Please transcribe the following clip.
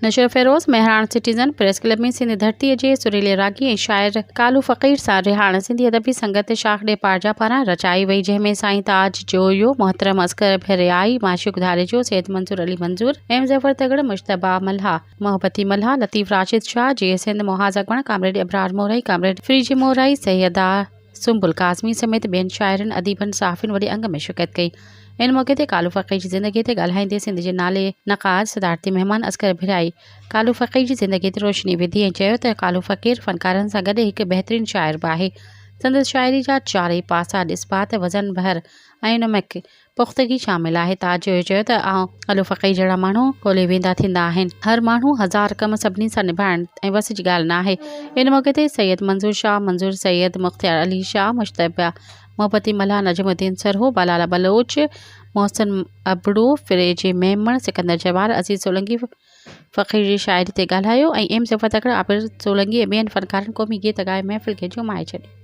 नशर Feroz Mehran citizen press club में सिंध धरतीअ जे सुरीले रागी ऐं शाइर कालू फ़क़ीर सां रिहाण सिंधी अदबी संगत शाखड़े पारजा पारां रचाई वई, जंहिंमें साईं ताज जोयो, मोहतरम Asghar भेरियाई, माशूक धारेजो, Syed Mansoor Ali Manzoor, M Zafar Tagar, Mujtaba Malah, Mohabbati Malah, Latif Rashid Shah, J Sindh Mahaz Akbar, comrade Ibrar Morai, comrade फ्रीजी मोरई, सैयदा सुंबुल काज़मी समेत ॿियनि शाइरनि अदीबनि सहाफ़ियुनि वॾे अंग में शिरकत कई। इन मौक़े ते कालू फ़क़ीर जी ज़िंदगी ते ॻाल्हाईंदे सिंध जे नाले नक़ाद सदारती महिमान असगर भिराई कालू फ़क़ीर जी ज़िंदगी ते रोशनी विधी ऐं चयो त कालू फ़क़ीर फ़नकारनि सां गॾु हिकु बहितरीनु शाइर बि आहे। संदसि शाइरी जा चारई पासा ॾिसबात वज़न भर ऐं उन में पुख़्तगी शामिल आहे। ताज जो चयो त कालू फ़क़ीर जहिड़ा माण्हू ॻोल्हे वेंदा थींदा आहिनि। हर माण्हू हज़ार कम सभिनी सां निभाइण ऐं वस जी ॻाल्हि न आहे। इन मौक़े ते सैयद मंजूर शाह, मंजूर सैयद मुख़्तियार अली शाह, मुश्तबा मोहब्बती मल्हा, नजमुद्दीन सरहो, बालाला बलोच, मोहसिन अबड़ू, फिरेज मेमण, सिकंदर जवार, अज़ीज़ सोलंकी फ़क़ीर जी शाइरी ते ॻाल्हायो ऐं एम ज़फ़र तगड़, आबिर सोलंकी ऐं ॿियनि फ़नकारनि क़ौमी गीत ॻाए महफ़िल खे जुमाए छॾी।